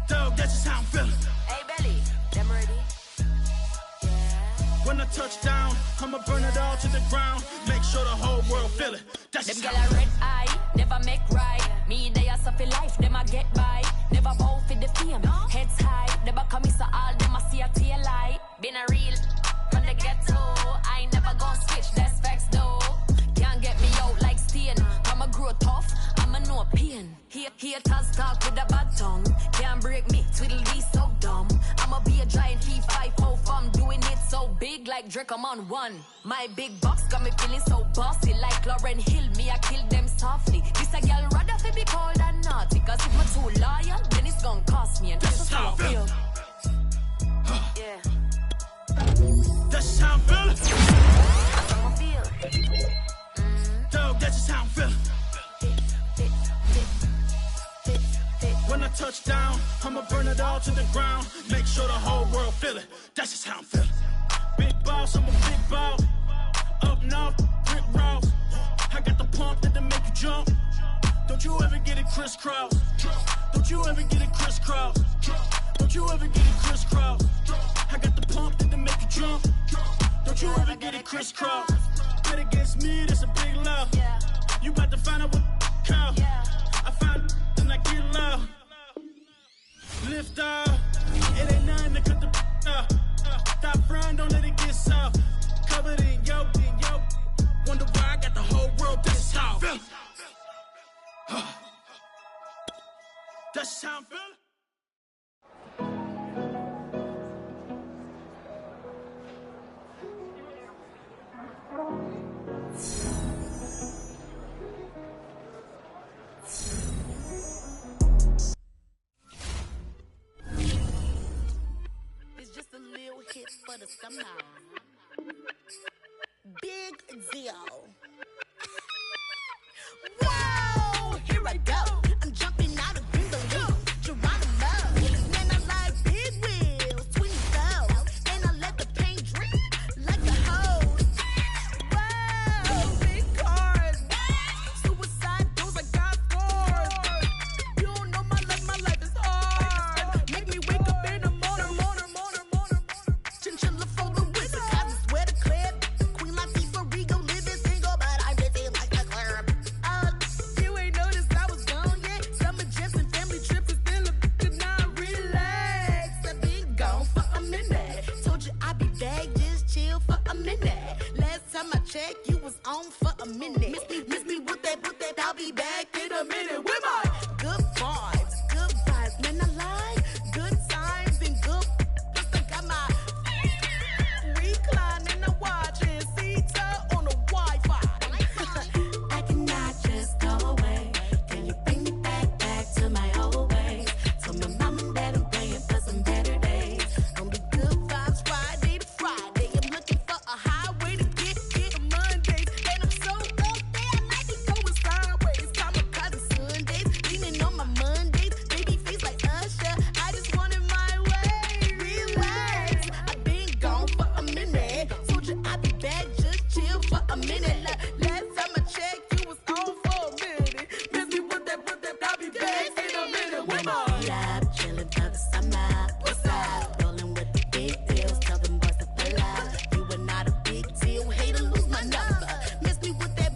Dog, that's just how I'm feeling. Hey, Belly, them ready? When I touch down, I'ma burn it all to the ground. Make sure the whole world feel it. That's Them just gyal how I'm a red feeling. eye, never make right. Me, they a suffer life, them a get by. Never bow for the fame, heads high. Never come so all them a see a tail light. Been a real from the ghetto. I ain't never gon' switch, that's facts though. Can't get me out like stain. I'ma grow tough, I'ma know pain. Haters talk with a bad tongue. Can't break me, twiddly so dumb. I'ma be a giant P5 from doing it so big like Drake, I'm on one. My big box got me feeling so bossy like Lauryn Hill. Me, I kill them softly. This a girl rather fi be cold and naughty. Cause if I'm too loyal, then it's gon' cost me. And that's just how I feel. Yeah. That's just how I'm feeling. That's how I feel. Dog, that's just how I'm feeling. When I touch down, I'ma burn it all to the ground. Make sure the whole world feel it. That's just how I'm feeling. Big boss, I'm a big boss. Up north, brick ross. I got the pump that'll make you jump. Don't you ever get it crisscross. Don't you ever get it crisscross. Don't you ever get it crisscross. I got the pump that'll make you jump. Don't you ever get it crisscross. Bet against me, that's a big love. You about to find out what call. I find and I get loud. Lift off, it ain't nothing to cut the off. Stop frying, don't let it get soft. Covered in yo. Wonder why I got the whole world this how I'm feeling. That's how I'm feeling. Just a little hit for the summer. Big deal. Whoa, here I go. I'm jumping out of Gringo. Geronimo. Man, I like big wheels, 24. And I let the paint drip like a hose. Whoa, big cars. Suicide doors, I got scores. You don't know my life is hard. Make me wake up in the morning. Chinchilla for the wizard, I swear to clip. Queen Latifah, Rigo, living single, but I'm busy like a club. You ain't noticed I was gone yet. Summer jets and family trips is still a could not relax. I've been gone for a minute. Told you I'd be back, just chill for a minute. Last time I checked, you was on for a minute. Miss me with that, I'll be back in a minute. With my good vibes, man, I like good times and good. Plus I got my recline and I'm watching Sita on the Wi-Fi. I cannot just go away. Can you bring me back to my old ways? Told my mom and dad I'm praying for some better days. On the good vibes Friday to Friday. I'm looking for a highway to get Mondays. And I'm so up there, I might be going sideways. Kamikaze Sundays, leaning on my Mondays. Baby face like Usher, I just wanted my way. Relax, I've been gone for a minute. Told you I'd be back, just chill for a minute. Last time I checked, you was on for a minute. Miss me with that, I'll be back in a minute. With my love, chilling for the summer. What's up? Rolling with the big deals, tell them boys to pull up. You were not a big deal, hate to lose my number. Miss me with that,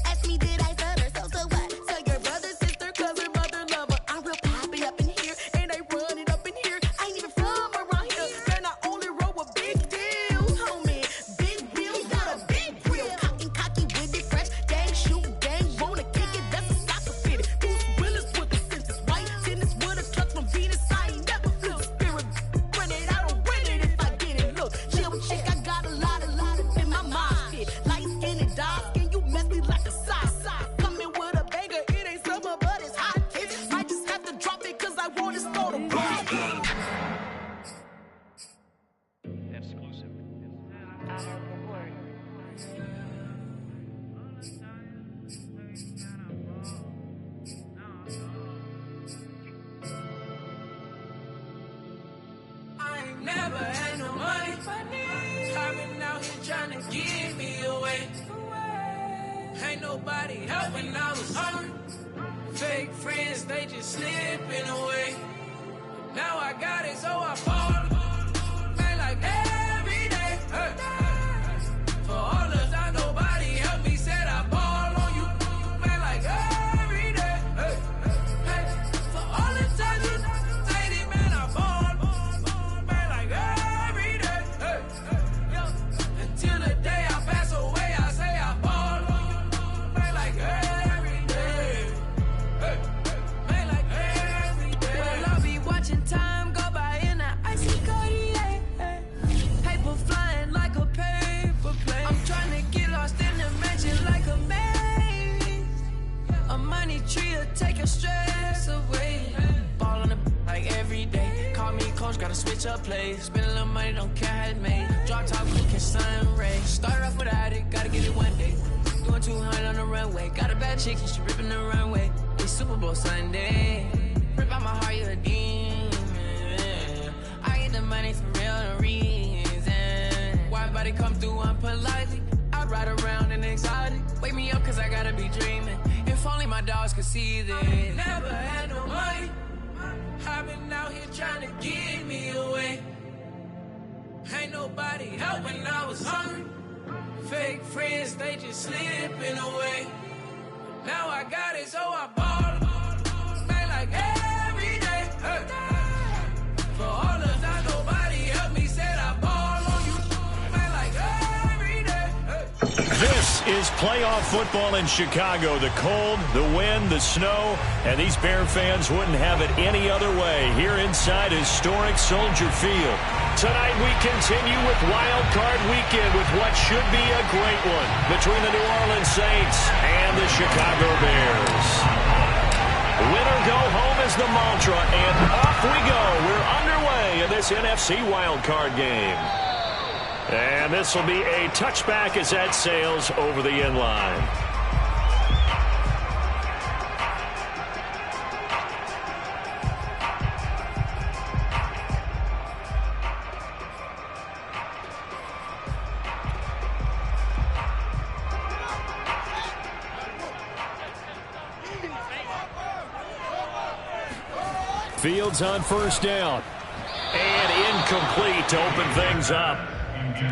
ask me did I stutter, so what? So your brother, sister, cousin, mother, lover. I'm real poppy up in here, and I run it up in here. I ain't even from around here, man, I only roll with big deals, homie. Big wheels, got a big wheel. Cocky with it, fresh, gang, shoot, gang, wanna kick it, that's a soccer fitted. Bruce Willis with the senses, white tennis with a truck from Venus. I ain't never feel the spirit. Run it, I don't win it if I get it. Look, chill chick, I got a lot in my mind. Shit, light skin and dark skin, you mess me like a sock. Coming with a banger, it ain't summer, but it's hot. Might just have to drop it, cause I want to start a rock. Exclusive. I ain't never had no money. I've been out here trying to give me away. Ain't nobody helping, I was hungry. Fake friends, they just slipping away. Now I got it, so I ball. Man, like every day. Hey. For all the time nobody helped me, said I ball on you. Man, like every day. Hey. Hey. For all the times you say it, man, I ball. Man, like every day. Hey. Yeah. Until the day I pass away, I say I ball on you. Man, like every day. Hey. Man, like every day. Well, I'll be watching time go by in an icy Cartier. Paper flying like a paper plane. I'm trying to get lost in the mansion like a maze. A money tree will take your stress away. Ball on the like every day. Call me coach, gotta switch up plays. Spend a little money, don't care how it made. Drop top, quick and sun ray. Start off without it, gotta get it one day. Doing 200 on the runway. Got a bad chick, she ripping the runway. It's Super Bowl Sunday. Rip out my heart, you a demon. I get the money for real, no reason. Why everybody come through unpolitely? I ride around in exotic. Wake me up cause I gotta be dreaming. If only my dogs could see this. Never had no money. I've been out here trying to get me away. Ain't nobody help when I was hungry. Fake friends, they just slipping away. Now I got it, so I ball. Man, like every day. Hey. For all the time nobody helped me, said I ball on you. Man, like every day. Hey. This is playoff football in Chicago. The cold, the wind, the snow, and these Bear fans wouldn't have it any other way here inside historic Soldier Field. Tonight we continue with Wild Card Weekend with what should be a great one between the New Orleans Saints and the Chicago Bears. Win or go home is the mantra, and off we go. We're underway in this NFC Wild Card game. And this will be a touchback as that sails over the end line. Fields on first down. And incomplete to open things up.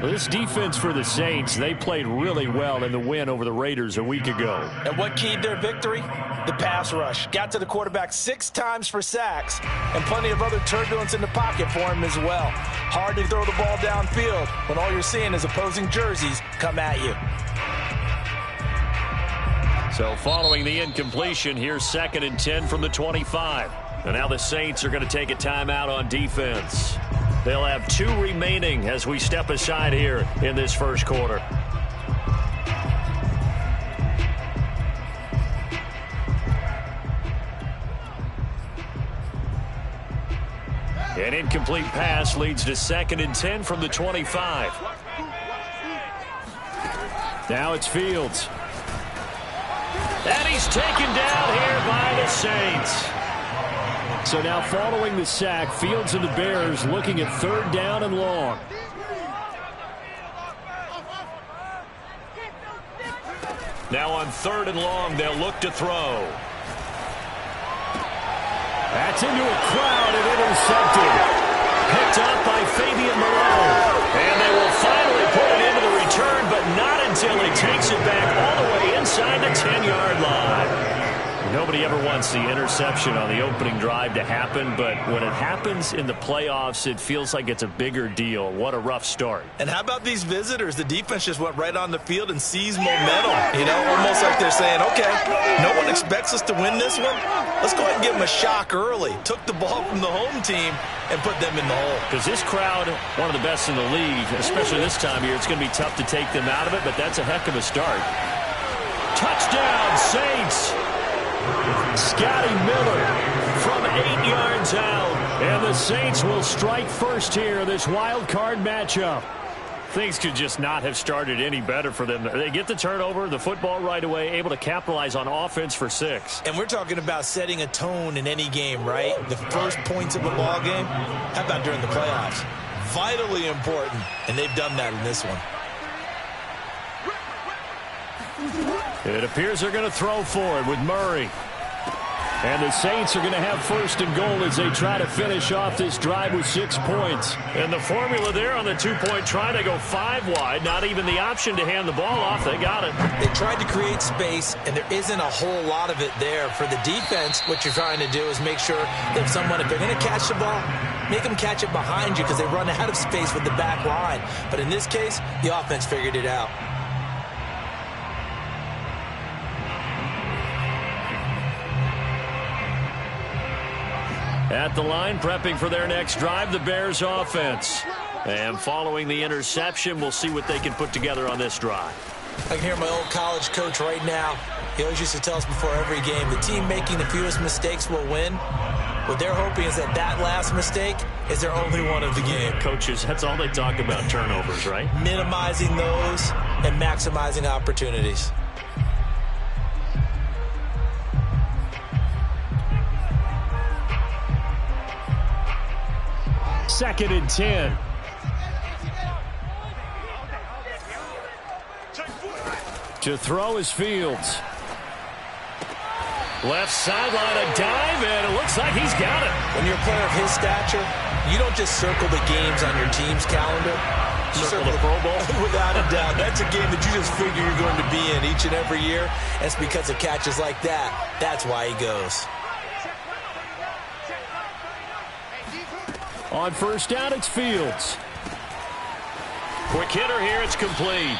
Well, this defense for the Saints, they played really well in the win over the Raiders a week ago. And what keyed their victory? The pass rush. Got to the quarterback 6 times for sacks, and plenty of other turbulence in the pocket for him as well. Hard to throw the ball downfield when all you're seeing is opposing jerseys come at you. So following the incompletion, here's 2nd and 10 from the 25. And now the Saints are going to take a timeout on defense. They'll have 2 remaining as we step aside here in this first quarter. An incomplete pass leads to 2nd and 10 from the 25. Now it's Fields. And he's taken down here by the Saints. So now following the sack, Fields and the Bears looking at 3rd down and long. Now on 3rd and long, they'll look to throw. That's into a crowd and intercepted. Picked up by Fabian Moreau. And they will finally put it into the return, but not until he takes it back all the way inside the 10-yard line. Nobody ever wants the interception on the opening drive to happen, but when it happens in the playoffs, it feels like it's a bigger deal. What a rough start. And how about these visitors? The defense just went right on the field and seized momentum. You know, almost like they're saying, okay, no one expects us to win this one. Let's go ahead and give them a shock early. Took the ball from the home team and put them in the hole. Because this crowd, one of the best in the league, especially this time of year, it's going to be tough to take them out of it, but that's a heck of a start. Touchdown, Saints! Scotty Miller from 8 yards out. And the Saints will strike first here, this wild card matchup. Things could just not have started any better for them. They get the turnover, the football right away, able to capitalize on offense for 6. And we're talking about setting a tone in any game, right? The first points of the ball game. How about during the playoffs? Vitally important, and they've done that in this one. It appears they're going to throw for it with Murray. And the Saints are going to have first and goal as they try to finish off this drive with 6 points. And the formula there on the 2-point try to go 5 wide. Not even the option to hand the ball off. They got it. They tried to create space, and there isn't a whole lot of it there. For the defense, what you're trying to do is make sure that if they're going to catch the ball, make them catch it behind you because they run out of space with the back line. But in this case, the offense figured it out. At the line, prepping for their next drive, the Bears offense. And following the interception, we'll see what they can put together on this drive. I can hear my old college coach right now. He always used to tell us before every game, the team making the fewest mistakes will win. What they're hoping is that last mistake is their only one of the game. Coaches, that's all they talk about, turnovers, right? Minimizing those and maximizing opportunities. Second and 10. To throw is Fields. Left sideline, a dive, and it looks like he's got it. When you're a player of his stature, you don't just circle the games on your team's calendar. You circle the Pro Bowl? Without a doubt. That's a game that you just figure you're going to be in each and every year. And it's because of catches like that. That's why he goes. On first down, it's Fields. Quick hitter here, it's complete.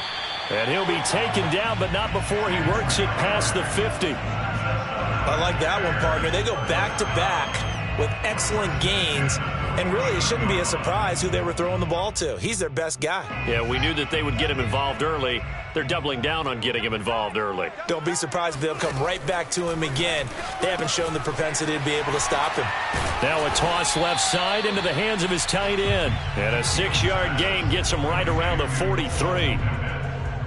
And he'll be taken down, but not before he works it past the 50. I like that one, partner. They go back-to-back with excellent gains. And really, it shouldn't be a surprise who they were throwing the ball to. He's their best guy. Yeah, we knew that they would get him involved early. They're doubling down on getting him involved early. Don't be surprised if they'll come right back to him again. They haven't shown the propensity to be able to stop him. Now a toss left side into the hands of his tight end. And a 6-yard gain gets him right around the 43.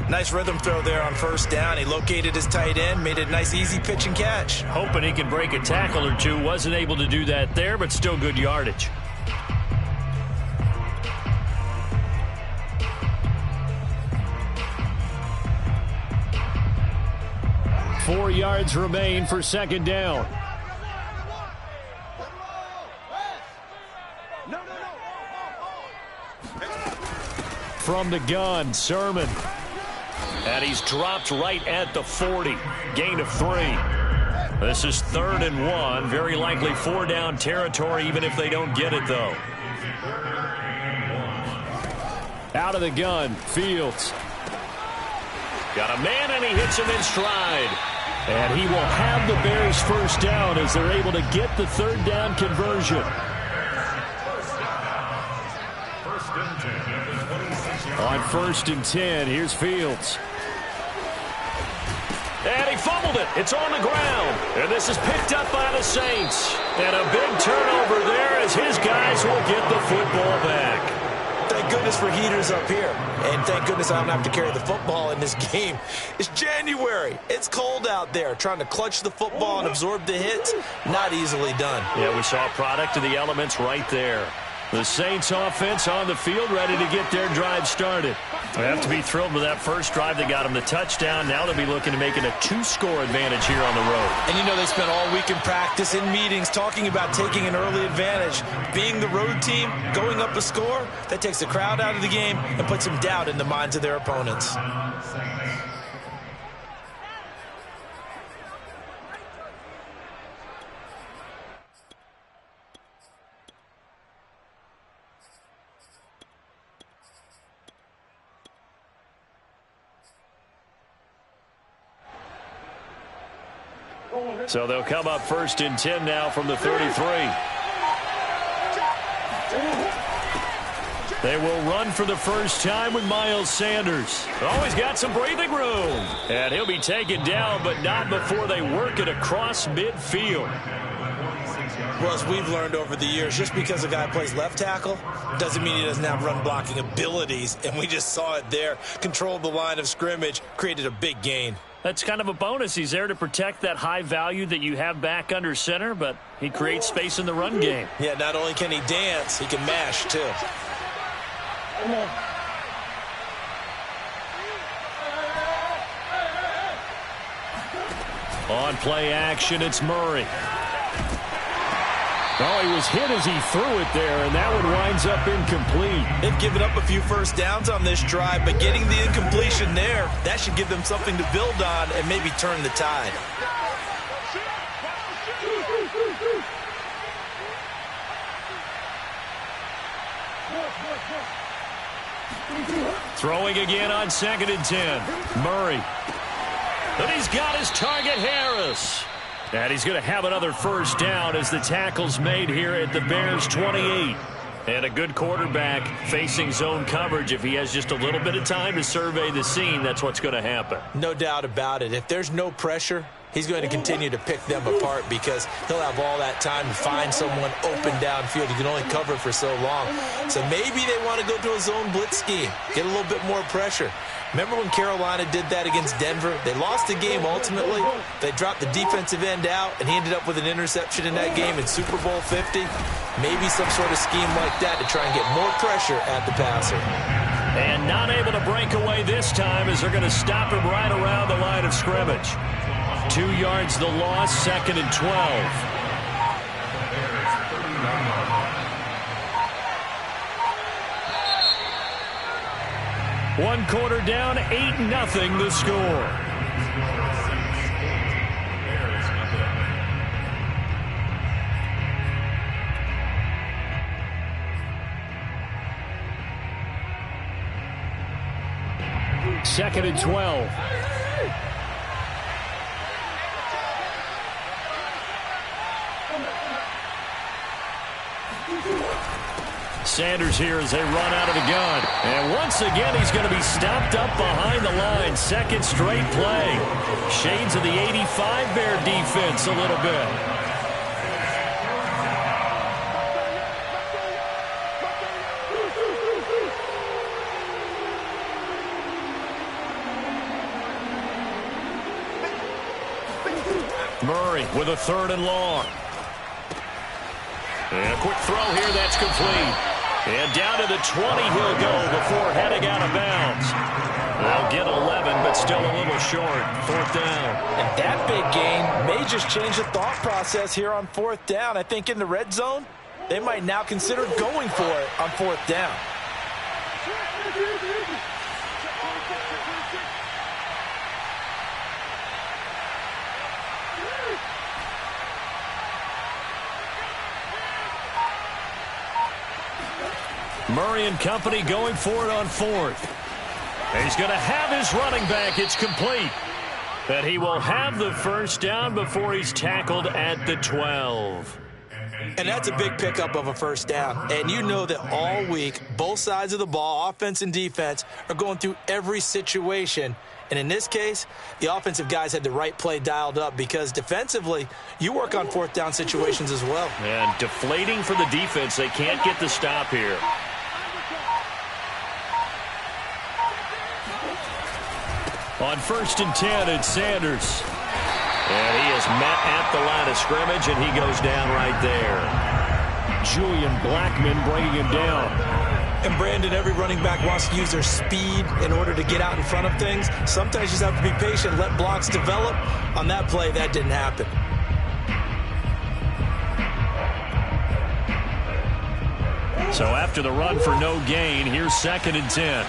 Nice rhythm throw there on first down. He located his tight end, made it a nice easy pitch and catch. Hoping he can break a tackle or two. Wasn't able to do that there, but still good yardage. Four yards remain for second down. From the gun, Sermon. And he's dropped right at the 40. Gain of 3. This is 3rd and 1. Very likely 4-down territory, even if they don't get it, though. Out of the gun, Fields. Got a man, and he hits him in stride. And he will have the Bears first down as they're able to get the 3rd down conversion. On 1st and 10, here's Fields. And he fumbled it. It's on the ground. And this is picked up by the Saints. And a big turnover there as his guys will get the football back. Thank goodness for heaters up here. And thank goodness I don't have to carry the football in this game. It's January. It's cold out there. Trying to clutch the football and absorb the hits, not easily done. Yeah, we saw a product of the elements right there. The Saints offense on the field ready to get their drive started. They have to be thrilled with that first drive. They got them the touchdown. Now they'll be looking to make it a 2-score advantage here on the road. And you know they spent all week in practice, in meetings, talking about taking an early advantage. Being the road team, going up a score, that takes the crowd out of the game and puts some doubt in the minds of their opponents. So they'll come up 1st and 10 now from the 33. They will run for the first time with Miles Sanders. Always got some breathing room. And he'll be taken down, but not before they work it across midfield. Well, as we've learned over the years, just because a guy plays left tackle doesn't mean he doesn't have run blocking abilities. And we just saw it there. Controlled the line of scrimmage, created a big gain. That's kind of a bonus. He's there to protect that high value that you have back under center, but he creates space in the run game. Yeah, not only can he dance, he can mash, too. On play action, it's Murray. Oh, he was hit as he threw it there, and that one winds up incomplete. They've given up a few first downs on this drive, but getting the incompletion there, that should give them something to build on and maybe turn the tide. Throwing again on 2nd and 10. Murray. And he's got his target, Harris. And he's going to have another first down as the tackle's made here at the Bears' 28. And a good quarterback facing zone coverage. If he has just a little bit of time to survey the scene, that's what's going to happen. No doubt about it. If there's no pressure, he's going to continue to pick them apart because he'll have all that time to find someone open downfield. He can only cover for so long. So maybe they want to go to a zone blitz scheme, get a little bit more pressure. Remember when Carolina did that against Denver? They lost the game ultimately. They dropped the defensive end out, and he ended up with an interception in that game in Super Bowl 50. Maybe some sort of scheme like that to try and get more pressure at the passer. And not able to break away this time as they're going to stop him right around the line of scrimmage. 2 yards the loss, 2nd and 12. One quarter down, 8-0 the score. Second and 12. Sanders here as they run out of the gun. And once again, he's going to be stopped up behind the line. Second straight play. Shades of the 85 Bear defense a little bit. Murray with a 3rd and long. And a quick throw here, that's complete. And down to the 20 he'll go before heading out of bounds. They'll get 11, but still a little short. 4th down. And that big gain may just change the thought process here on 4th down. I think in the red zone, they might now consider going for it on 4th down. Murray and company going for it on 4th. And he's going to have his running back. It's complete. But he will have the first down before he's tackled at the 12. And that's a big pickup of a first down. And you know that all week, both sides of the ball, offense and defense, are going through every situation. And in this case, the offensive guys had the right play dialed up because defensively, you work on 4th down situations as well. And deflating for the defense. They can't get the stop here. On 1st and 10, it's Sanders. And he is met at the line of scrimmage, and he goes down right there. Julian Blackmon bringing him down. And, Brandon, every running back wants to use their speed in order to get out in front of things. Sometimes you just have to be patient, let blocks develop. On that play, that didn't happen. So after the run for no gain, here's 2nd and 10.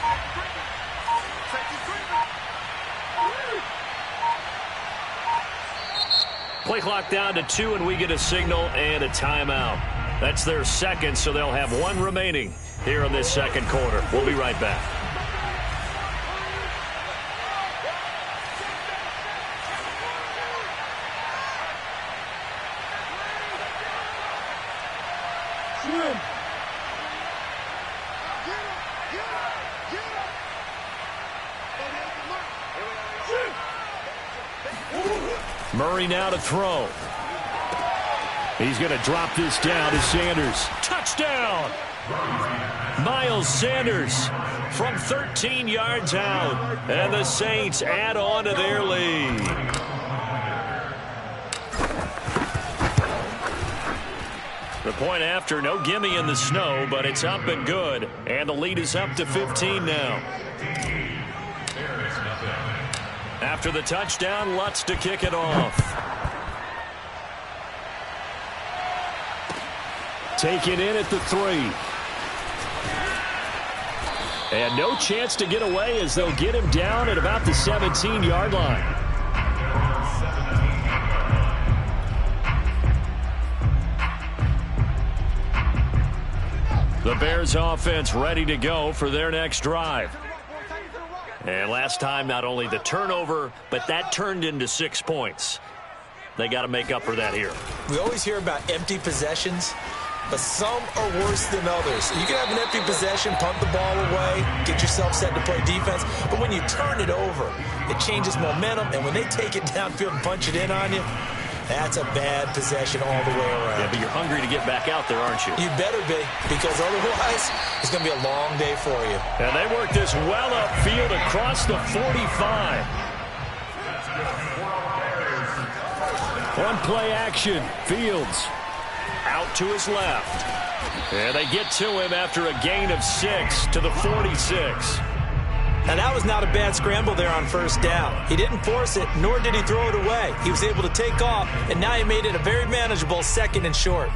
Play clock down to 2, and we get a signal and a timeout. That's their second, so they'll have 1 remaining here in this second quarter. We'll be right back. Murray now to throw. He's going to drop this down to Sanders. Touchdown! Miles Sanders from 13 yards out. And the Saints add on to their lead. The point after, no gimme in the snow, but it's up and good. And the lead is up to 15 now. After the touchdown, Lutz to kick it off. Taken in at the 3. And no chance to get away as they'll get him down at about the 17-yard line. The Bears offense ready to go for their next drive. And last time, not only the turnover, but that turned into 6 points. They got to make up for that here. We always hear about empty possessions, but some are worse than others. You can have an empty possession, punt the ball away, get yourself set to play defense, but when you turn it over, it changes momentum, and when they take it downfield and punch it in on you, that's a bad possession all the way around. Yeah, but you're hungry to get back out there, aren't you? You better be, because otherwise, it's going to be a long day for you. And they work this well upfield across the 45. One play action. Fields out to his left. And they get to him after a gain of 6 to the 46. Now, that was not a bad scramble there on first down. He didn't force it, nor did he throw it away. He was able to take off, and now he made it a very manageable 2nd and short.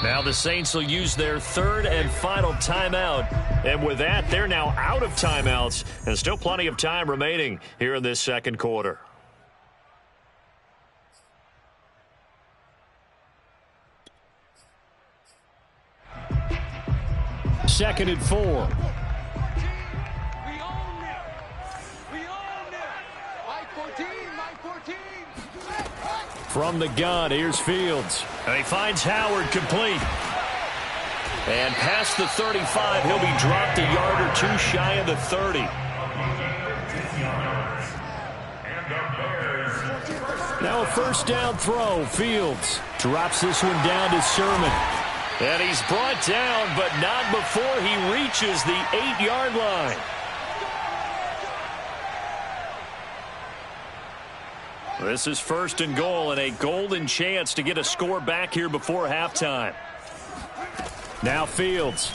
Now the Saints will use their 3rd and final timeout. And with that, they're now out of timeouts. And still plenty of time remaining here in this second quarter. Second and 4. From the gun, here's Fields. And he finds Howard complete. And past the 35, he'll be dropped a yard or 2 shy of the 30. Now a first down throw. Fields drops this one down to Sermon. And he's brought down, but not before he reaches the 8-yard line. This is 1st and goal and a golden chance to get a score back here before halftime. Now Fields.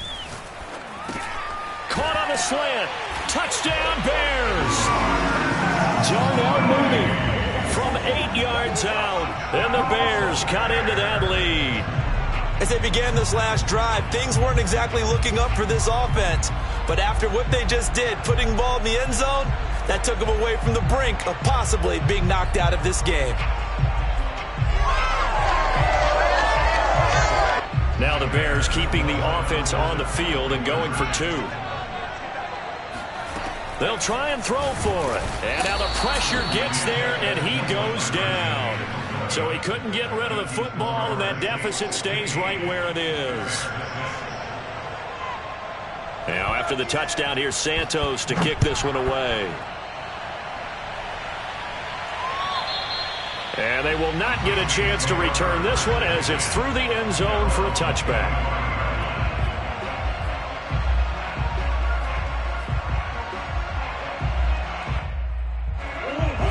Caught on a slant. Touchdown Bears. Darnell Mooney from 8 yards out. And the Bears cut into that lead. As they began this last drive, things weren't exactly looking up for this offense. But after what they just did, putting the ball in the end zone, that took them away from the brink of possibly being knocked out of this game. Now the Bears keeping the offense on the field and going for 2. They'll try and throw for it. And now the pressure gets there, and he goes down. So he couldn't get rid of the football, and that deficit stays right where it is. Now after the touchdown, here's Santos to kick this one away. And they will not get a chance to return this one as it's through the end zone for a touchback.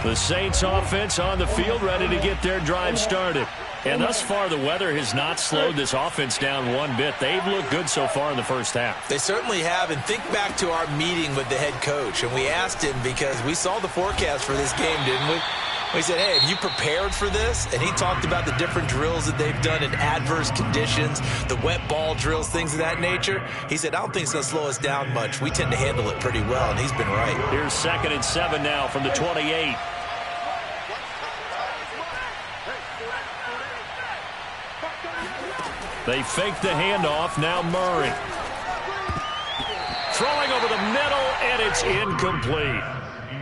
The Saints offense on the field ready to get their drive started. And thus far, the weather has not slowed this offense down one bit. They've looked good so far in the first half. They certainly have. And think back to our meeting with the head coach. And we asked him because we saw the forecast for this game, didn't we? We said, hey, have you prepared for this? And he talked about the different drills that they've done in adverse conditions, the wet ball drills, things of that nature. He said, I don't think it's going to slow us down much. We tend to handle it pretty well, and he's been right. Here's 2nd and 7 now from the 28. They fake the handoff. Now Murray. Throwing over the middle, and it's incomplete.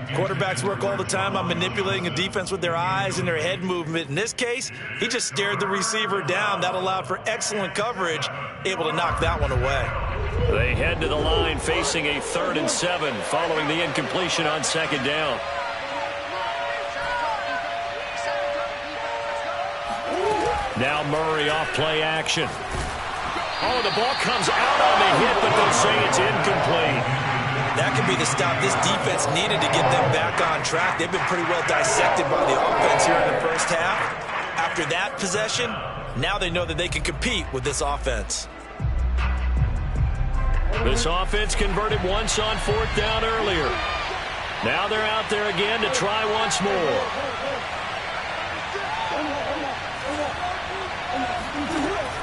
Quarterbacks work all the time on manipulating a defense with their eyes and their head movement. In this case, he just stared the receiver down. That allowed for excellent coverage, able to knock that one away. They head to the line facing a 3rd and 7 following the incompletion on 2nd down. Now Murray off play action. Oh, the ball comes out on the hit, but they'll say it's incomplete. That could be the stop this defense needed to get them back on track. They've been pretty well dissected by the offense here in the first half. after that possession, now they know that they can compete with this offense. This offense converted once on 4th down earlier. Now they're out there again to try once more.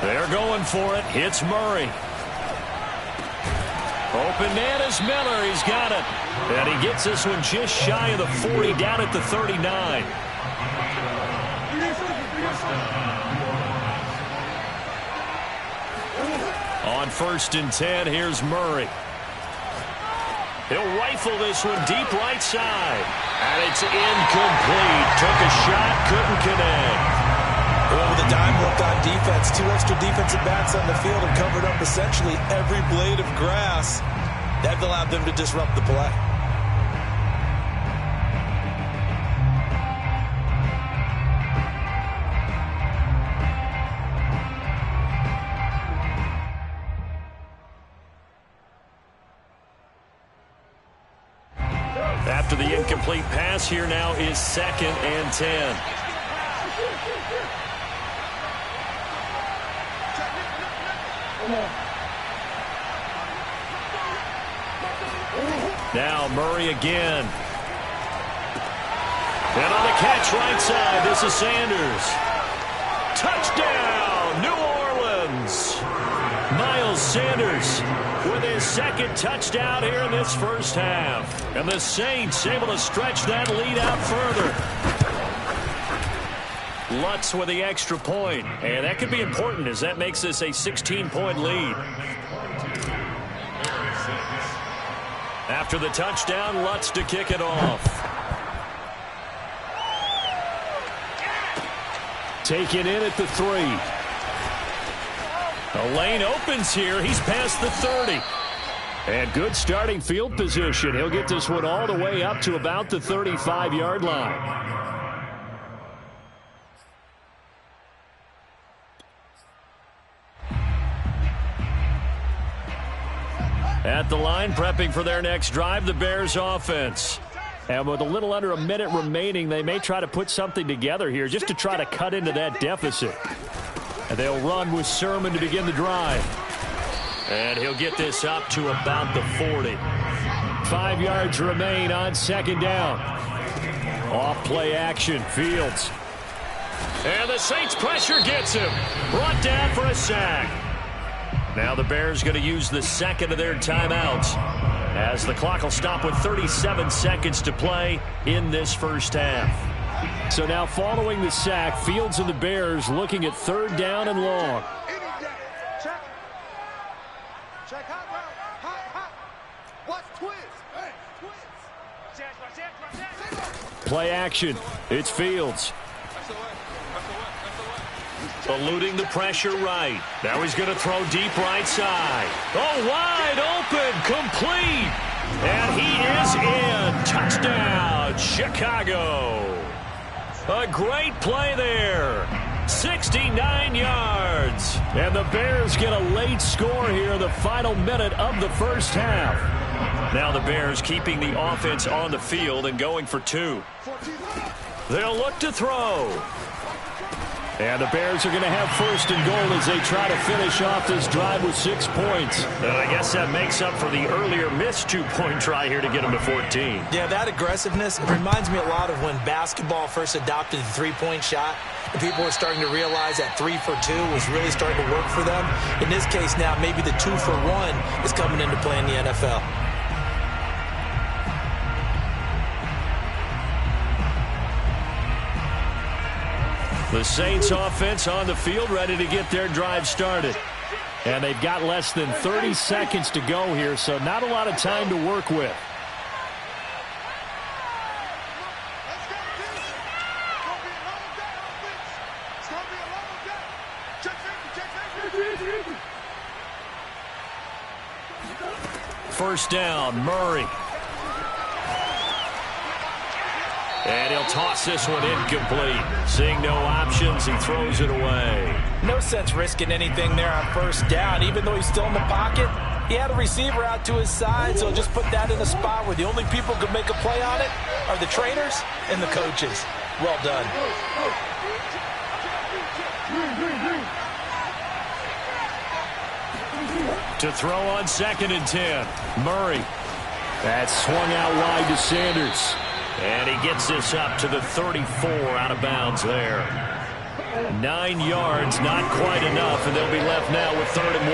They're going for it. Hits Murray. Open man is Miller. He's got it. And he gets this one just shy of the 40, down at the 39. On 1st and 10, here's Murray. He'll rifle this one deep right side. And it's incomplete. Took a shot, couldn't connect. Well, with a dime look on defense, 2 extra defensive backs on the field and covered up essentially every blade of grass. That allowed them to disrupt the play. After the incomplete pass, here now is 2nd and 10. Now Murray again. And on the catch right side, this is Sanders. Touchdown, New Orleans. Miles Sanders with his 2nd touchdown here in this first half. And the Saints able to stretch that lead out further. Lutz with the extra point. And that could be important as that makes this a 16-point lead. After the touchdown, Lutz to kick it off. Taken in at the 3. The lane opens here. He's past the 30. And good starting field position. He'll get this one all the way up to about the 35-yard line. At the line, prepping for their next drive, the Bears offense. And with a little under a minute remaining, they may try to put something together here just to try to cut into that deficit. And they'll run with Sermon to begin the drive. And he'll get this up to about the 40. 5 yards remain on 2nd down. Off play action, Fields. And the Saints pressure gets him. Brought down for a sack. Now the Bears going to use the 2nd of their timeouts as the clock will stop with 37 seconds to play in this first half. So now following the sack, Fields and the Bears looking at 3rd down and long. Play action. It's Fields. Eluding the pressure right. Now he's going to throw deep right side. Oh, wide open, complete. And he is in. Touchdown, Chicago. A great play there. 69 yards. And the Bears get a late score here in the final minute of the first half. Now the Bears keeping the offense on the field and going for 2. They'll look to throw. And the Bears are going to have 1st and goal as they try to finish off this drive with 6 points. And I guess that makes up for the earlier missed 2-point try here to get them to 14. Yeah, that aggressiveness, it reminds me a lot of when basketball first adopted the 3-point shot. And people were starting to realize that 3 for 2 was really starting to work for them. In this case now, maybe the 2 for 1 is coming into play in the NFL. The Saints offense on the field ready to get their drive started. And they've got less than 30 seconds to go here, so not a lot of time to work with. First down, Murray. And he'll toss this one incomplete. Seeing no options, he throws it away. No sense risking anything there on 1st down. Even though he's still in the pocket, he had a receiver out to his side, so just put that in a spot where the only people who can make a play on it are the trainers and the coaches. Well done. To throw on 2nd and 10. Murray. That swung out wide to Sanders. And he gets this up to the 34 out of bounds there. 9 yards, not quite enough, and they'll be left now with 3rd and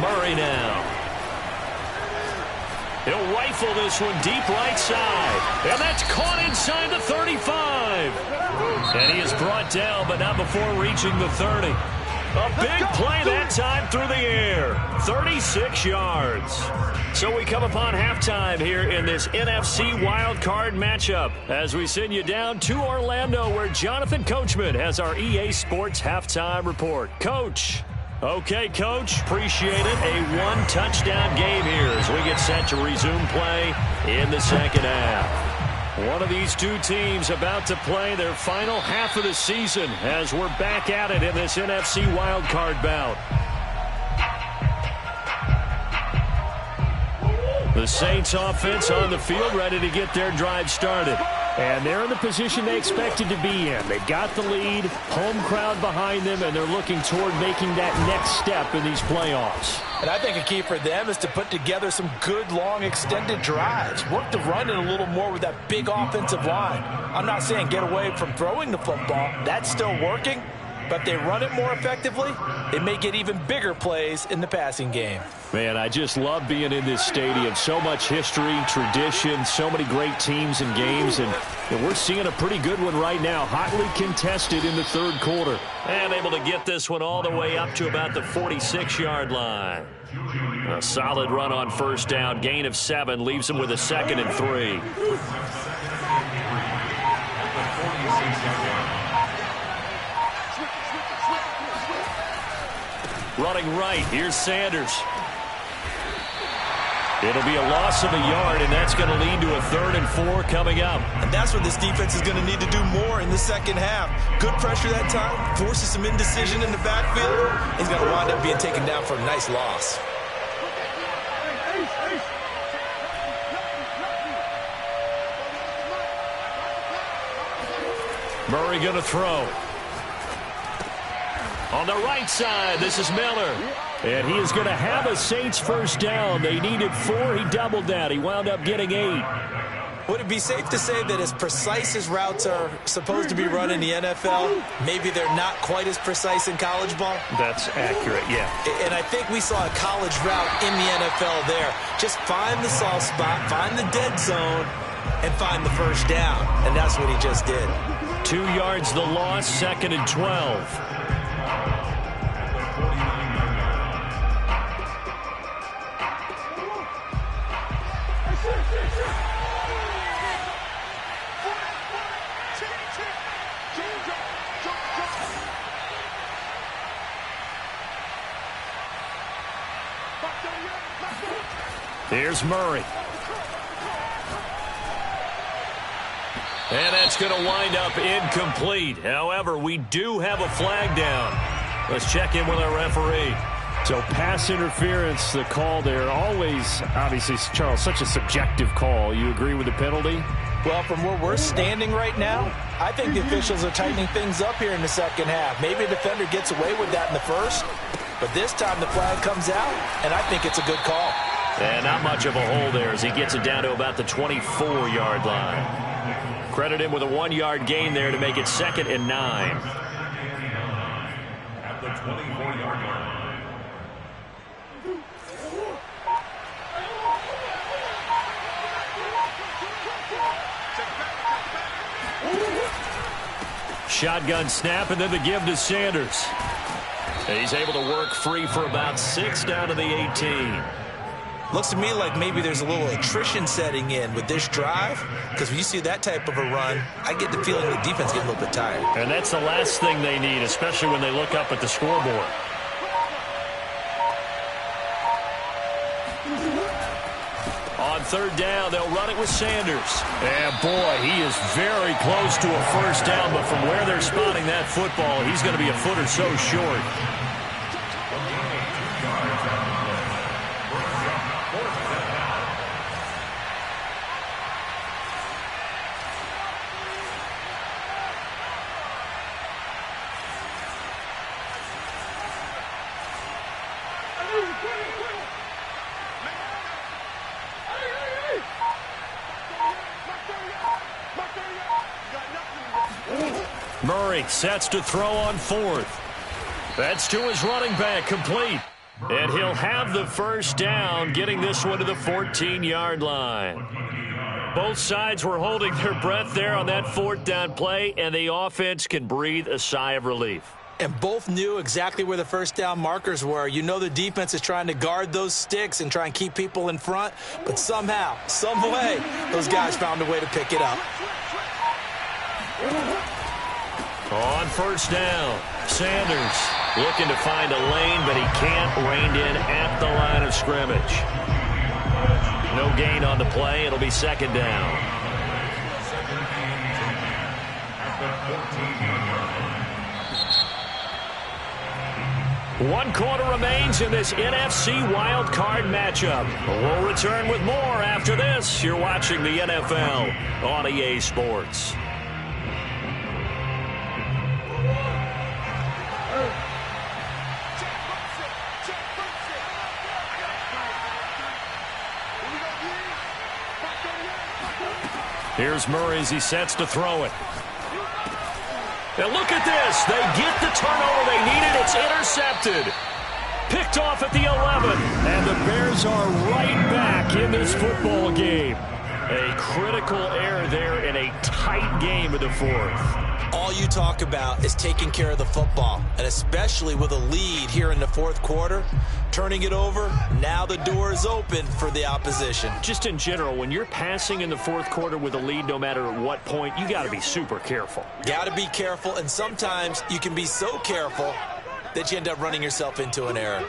1. Murray now. He'll rifle this one deep right side. And that's caught inside the 35. And he is brought down, but not before reaching the 30. A big play that time through the air. 36 yards. So we come upon halftime here in this NFC wildcard matchup as we send you down to Orlando where Jonathan Coachman has our EA Sports halftime report. Coach. Okay, Coach, appreciate it. A 1-touchdown game here as we get set to resume play in the second half. One of these two teams about to play their final half of the season as we're back at it in this NFC wildcard bout. The Saints offense on the field ready to get their drive started. And they're in the position they expected to be in. They've got the lead, home crowd behind them, and they're looking toward making that next step in these playoffs. And I think a key for them is to put together some good, long, extended drives. Work the run in a little more with that big offensive line. I'm not saying get away from throwing the football. That's still working. But if they run it more effectively, they may get even bigger plays in the passing game. Man, I just love being in this stadium. So much history, tradition, so many great teams and games. And we're seeing a pretty good one right now. Hotly contested in the 3rd quarter. And able to get this one all the way up to about the 46-yard line. A solid run on 1st down. Gain of 7 leaves them with a 2nd and 3. Running right, here's Sanders. It'll be a loss of a yard, and that's going to lead to a 3rd and 4 coming up. And that's what this defense is going to need to do more in the second half. Good pressure that time, forces some indecision in the backfield. He's going to wind up being taken down for a nice loss. Murray going to throw. On the right side, this is Miller. And he is going to have a Saints 1st down. They needed 4. He doubled that. He wound up getting 8. Would it be safe to say that as precise as routes are supposed to be run in the NFL, maybe they're not quite as precise in college ball? That's accurate, yeah. And I think we saw a college route in the NFL there. Just find the soft spot, find the dead zone, and find the 1st down. And that's what he just did. 2 yards the loss, 2nd and 12. Here's Murray. And that's going to wind up incomplete. However, we do have a flag down. Let's check in with our referee. So pass interference, the call there. Always, obviously, Charles, such a subjective call. You agree with the penalty? Well, from where we're standing right now, I think the officials are tightening things up here in the second half. Maybe a defender gets away with that in the first, but this time the flag comes out, and I think it's a good call. And not much of a hole there as he gets it down to about the 24-yard line. Credit him with a 1-yard gain there to make it 2nd and 9. At the 24-yard line. Shotgun snap, and then the give to Sanders. And he's able to work free for about 6 down to the 18. Looks to me like maybe there's a little attrition setting in with this drive, because when you see that type of a run, I get the feeling the defense getting a little bit tired. And that's the last thing they need, especially when they look up at the scoreboard. On 3rd down, they'll run it with Sanders. And boy, he is very close to a 1st down, but from where they're spotting that football, he's going to be a foot or so short. Murray sets to throw on 4th. That's to his running back, complete. And he'll have the first down, getting this one to the 14-yard line. Both sides were holding their breath there on that 4th down play, and the offense can breathe a sigh of relief. And both knew exactly where the first down markers were. You know the defense is trying to guard those sticks and try and keep people in front, but somehow, some way, those guys found a way to pick it up. On first down, Sanders looking to find a lane, but he can't rein in at the line of scrimmage. No gain on the play. It'll be second down. One quarter remains in this NFC Wild Card matchup. We'll return with more after this. You're watching the NFL on EA Sports. Here's Murray as he sets to throw it. And look at this. They get the turnover they needed. It's intercepted. Picked off at the 11. And the Bears are right back in this football game. A critical error there in a tight game in the 4th. All you talk about is taking care of the football, and especially with a lead here in the 4th quarter, turning it over, now the door is open for the opposition. Just in general, when you're passing in the 4th quarter with a lead, no matter at what point, you got to be super careful. Got to be careful, and sometimes you can be so careful that you end up running yourself into an error.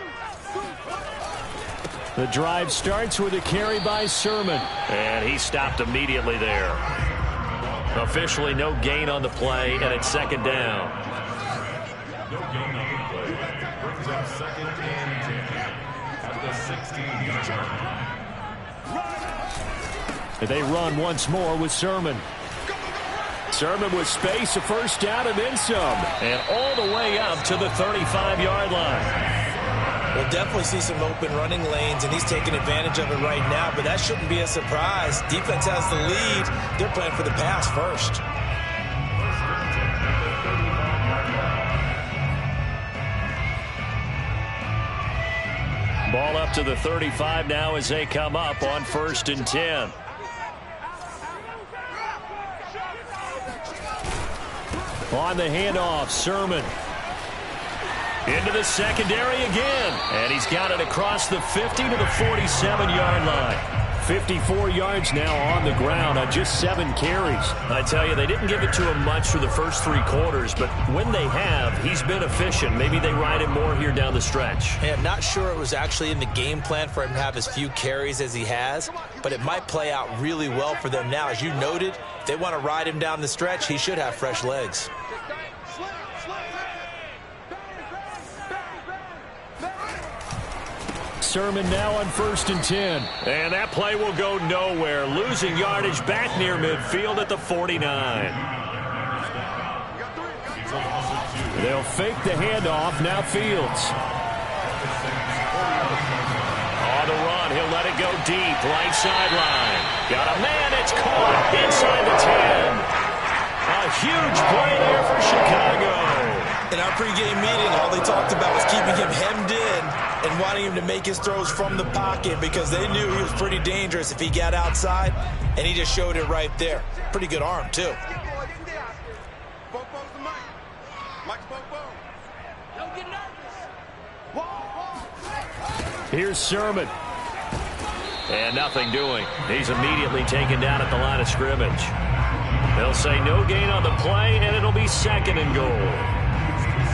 The drive starts with a carry by Sermon, and he stopped immediately there. Officially no gain on the play, and it's second down. No gain on the play. Brings up second and 10 at the 16-yard line. They run once more with Sermon. Sermon with space, a first down, and then some. And all the way up to the 35-yard line. We'll definitely see some open running lanes, and he's taking advantage of it right now, but that shouldn't be a surprise. Defense has the lead. They're playing for the pass first. Ball up to the 35 now as they come up on 1st and 10. On the handoff, Sermon. Into the secondary again. And he's got it across the 50 to the 47-yard line. 54 yards now on the ground on just 7 carries. I tell you, they didn't give it to him much for the first 3 quarters, but when they have, he's been efficient. Maybe they ride him more here down the stretch. Hey, I'm not sure it was actually in the game plan for him to have as few carries as he has, but it might play out really well for them now. As you noted, if they want to ride him down the stretch, he should have fresh legs. Sermon now on 1st and 10. And that play will go nowhere. Losing yardage back near midfield at the 49. They'll fake the handoff. Now Fields. On the run. He'll let it go deep. Right sideline. Got a man. It's caught inside the 10. A huge play there for Chicago. In our pregame meeting, all they talked about was keeping him hemmed in and wanting him to make his throws from the pocket because they knew he was pretty dangerous if he got outside, and he just showed it right there. Pretty good arm, too. Here's Sermon. And nothing doing. He's immediately taken down at the line of scrimmage. They'll say no gain on the play, and it'll be 2nd and goal.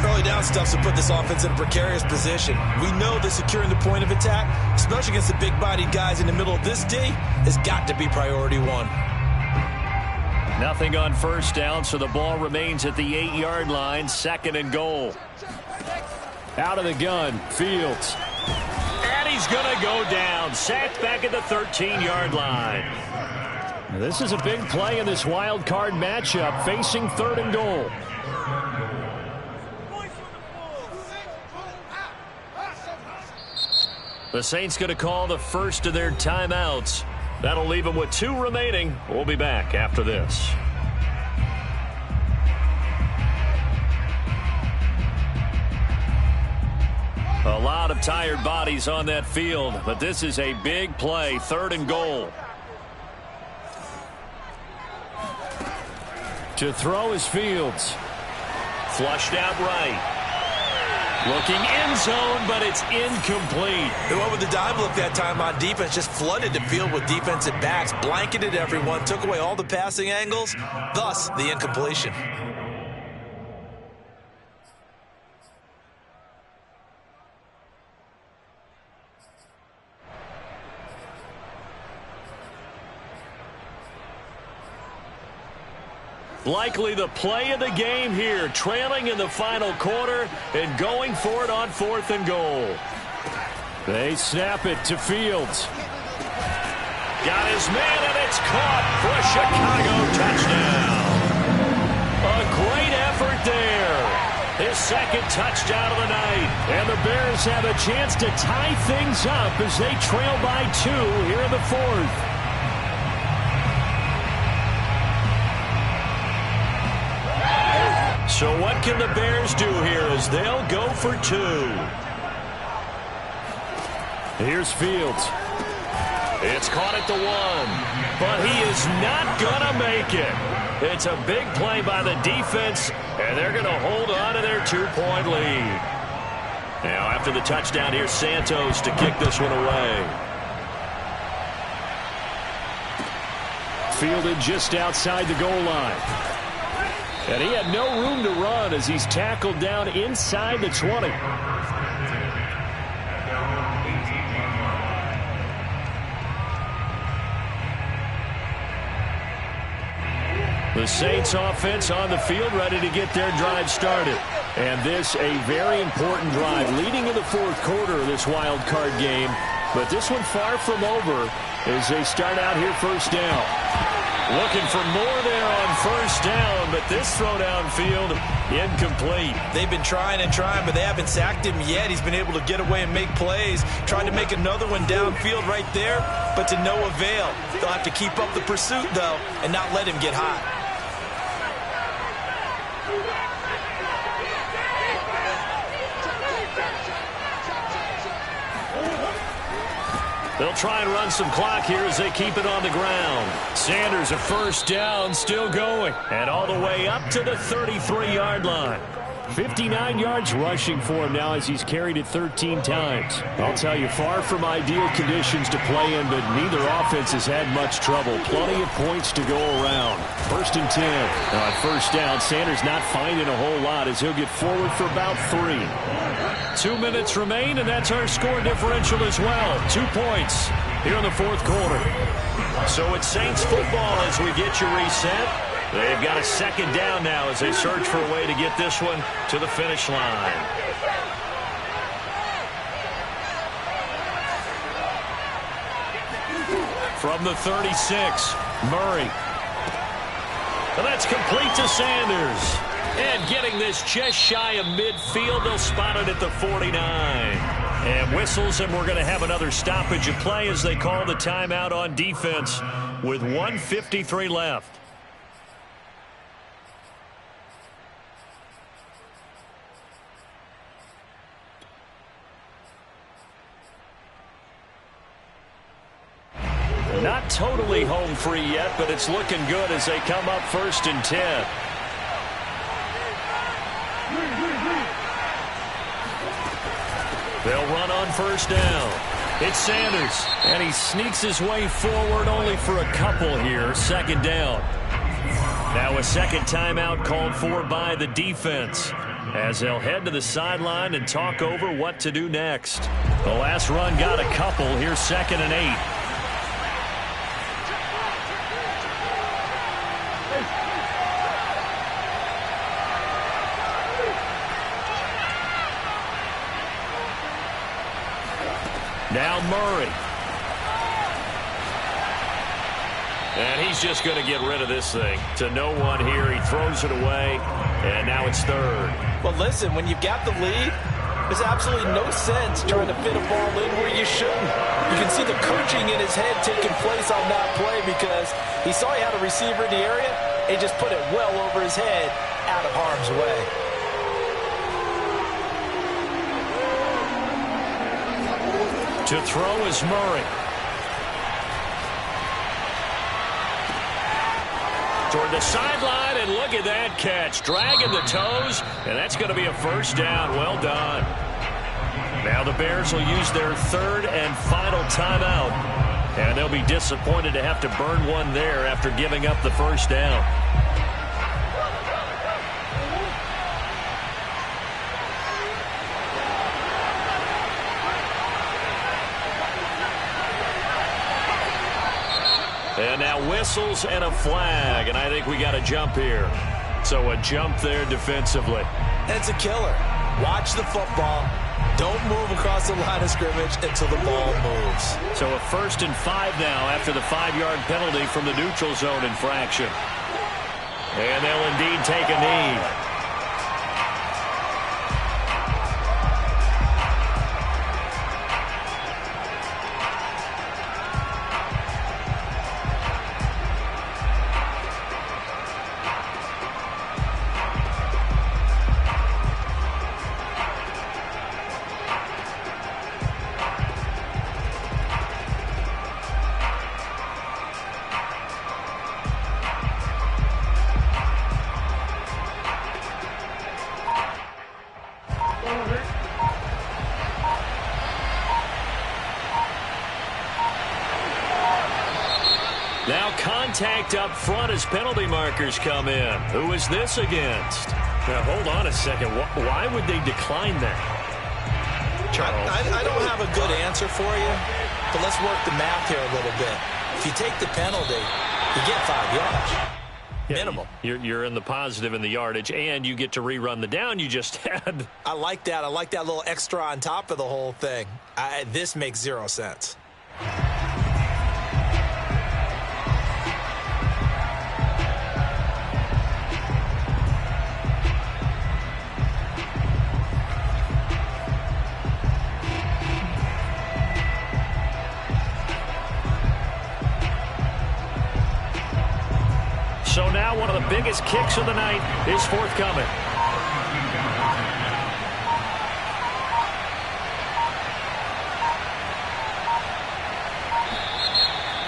Early down stuffs will put this offense in a precarious position. We know that securing the point of attack, especially against the big-bodied guys in the middle of this D, has got to be priority 1. Nothing on first down, so the ball remains at the 8-yard line, 2nd and goal. Out of the gun, Fields. And he's going to go down, sacked back at the 13-yard line. This is a big play in this wild card matchup, facing 3rd and goal. The Saints going to call the first of their timeouts. That'll leave them with 2 remaining. We'll be back after this. A lot of tired bodies on that field, but this is a big play, 3rd and goal. To throw is Fields. Flushed out right. Looking end zone, but it's incomplete. They went with the dime look that time on defense, just flooded the field with defensive backs, blanketed everyone, took away all the passing angles, thus the incompletion. Likely the play of the game here, trailing in the final quarter and going for it on 4th and goal. They snap it to Fields. Got his man, and it's caught for a Chicago touchdown. A great effort there. His 2nd touchdown of the night. And the Bears have a chance to tie things up as they trail by 2 here in the 4th. So what can the Bears do here as they'll go for 2? Here's Fields. It's caught at the 1, but he is not going to make it. It's a big play by the defense, and they're going to hold on to their 2-point lead. Now after the touchdown, here's Santos to kick this one away. Fielded just outside the goal line. And he had no room to run as he's tackled down inside the 20. The Saints offense on the field ready to get their drive started. And this a very important drive leading in the 4th quarter of this wild card game. But this one far from over as they start out here 1st down. Looking for more there on 1st down, but this throw downfield incomplete. They've been trying and trying, but they haven't sacked him yet. He's been able to get away and make plays. Tried to make another one downfield right there, but to no avail. They'll have to keep up the pursuit, though, and not let him get hot. They'll try and run some clock here as they keep it on the ground. Sanders a 1st down, still going. And all the way up to the 33-yard line. 59 yards rushing for him now as he's carried it 13 times. I'll tell you, far from ideal conditions to play in, but neither offense has had much trouble. Plenty of points to go around. 1st and 10. Now at 1st down, Sanders not finding a whole lot as he'll get forward for about 3. 2 minutes remain, and that's our score differential as well. 2 points here in the 4th quarter. So it's Saints football as we get you reset. They've got a 2nd down now as they search for a way to get this one to the finish line. From the 36, Murray. And that's complete to Sanders. And getting this just shy of midfield, they'll spot it at the 49. And whistles, and we're going to have another stoppage of play as they call the timeout on defense with 1:53 left. Not totally home free yet, but it's looking good as they come up 1st and 10. They'll run on 1st down. It's Sanders, and he sneaks his way forward only for a couple here. 2nd down. Now a 2nd timeout called for by the defense as they'll head to the sideline and talk over what to do next. The last run got a couple. Here's 2nd and 8. Now Murray. And he's just going to get rid of this thing to no one here. He throws it away, and now it's 3rd. Well, listen, when you've got the lead, There's absolutely no sense trying to fit a ball in where you shouldn't. You can see the coaching in his head taking place on that play because he saw he had a receiver in the area and just put it well over his head out of harm's way. To throw is Murray. Toward the sideline, and look at that catch. Dragging the toes, and that's going to be a first down. Well done. Now the Bears will use their third and final timeout. And they'll be disappointed to have to burn one there after giving up the first down. And now whistles and a flag, and I think we got a jump here. So a jump there defensively. It's a killer. Watch the football. Don't move across the line of scrimmage until the ball moves. So a 1st and 5 now after the 5-yard penalty from the neutral zone infraction. And they'll indeed take a knee. Now contact up front as penalty markers come in. Who is this against? Now, hold on a second. Why would they decline that? Charles? I don't have a good answer for you, but let's work the math here a little bit. If you take the penalty, you get 5 yards. Yeah, minimum. You're in the positive in the yardage, and you get to rerun the down you just had. I like that. I like that little extra on top of the whole thing. This makes 0 sense. So now one of the biggest kicks of the night is forthcoming.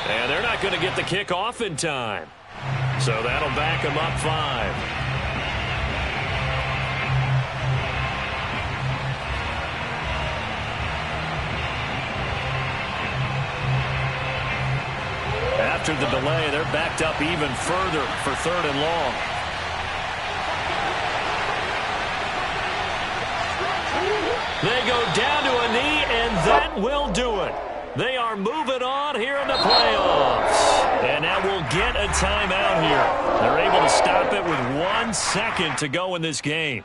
And they're not going to get the kick off in time. So that'll back them up 5. After the delay, they're backed up even further for 3rd and long. They go down to a knee, and that will do it. They are moving on here in the playoffs. And now we'll get a timeout here. They're able to stop it with 1 second to go in this game.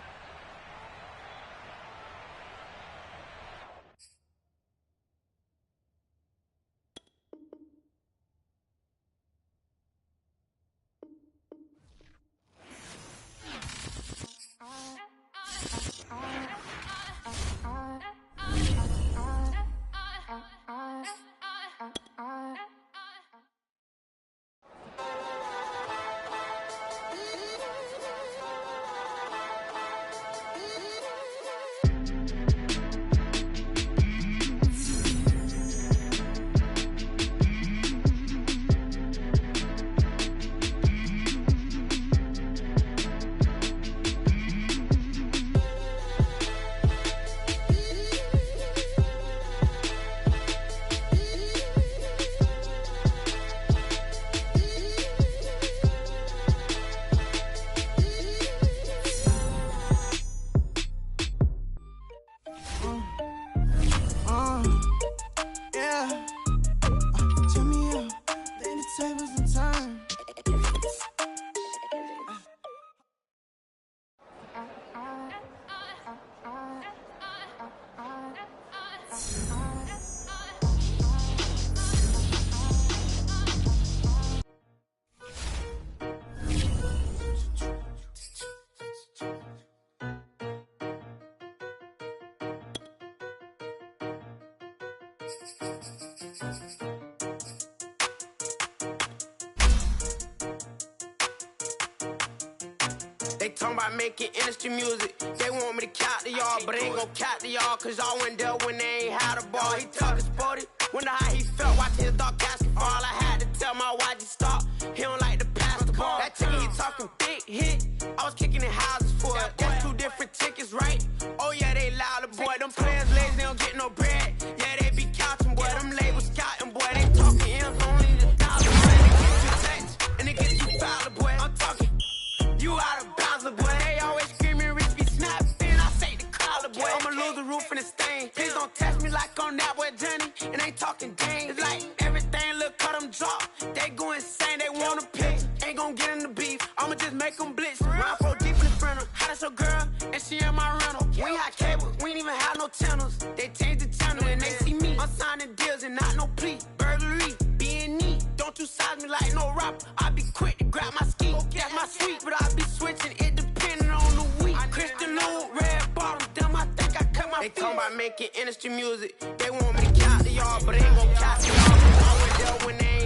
They talking about making industry music. They want me to count to y'all, but I ain't gon' count to y'all, cause y'all went there when they ain't had a ball. He talking sporty, wonder how he felt watching his dog basketball. I had to tell my YG stop, he don't like to pass the ball. That ticket he talking big hit, I was kicking in houses for it. That's two different tickets, right? Oh yeah, they louder, boy. Them players lazy, they don't get no bread. Yeah, they be counting, boy. Them labels scouting, boy. They talking M's only the dollars, boy. They get you text, and they get you fouler, boy. I'm talking, you out of bounds, boy. They always screaming, Rich be snapping. I say the collar, boy. I'ma lose the roof in the stain. Please don't test me like on that boy Johnny. And ain't talking dang. It's like everything look cut them drop. They go insane, they want a pick. Ain't gon' get in the beef. I'ma just make them blitz. Run 4 deep in the frontal. How that's your girl? And she in my rental. We ain't had cable, we ain't even have no channels. They changed the channel and they see me. I'm signing deals and not no plea. Burglary, being neat. Don't you size me like no rapper. I be quick to grab my ski. That's my sweet, but I be switching it depending on the week. Christian Lou, red bottoms, them I think I cut my feet. They talking about making industry music. They want me to count to y'all, but I ain't gon' count to y'all. I went there when they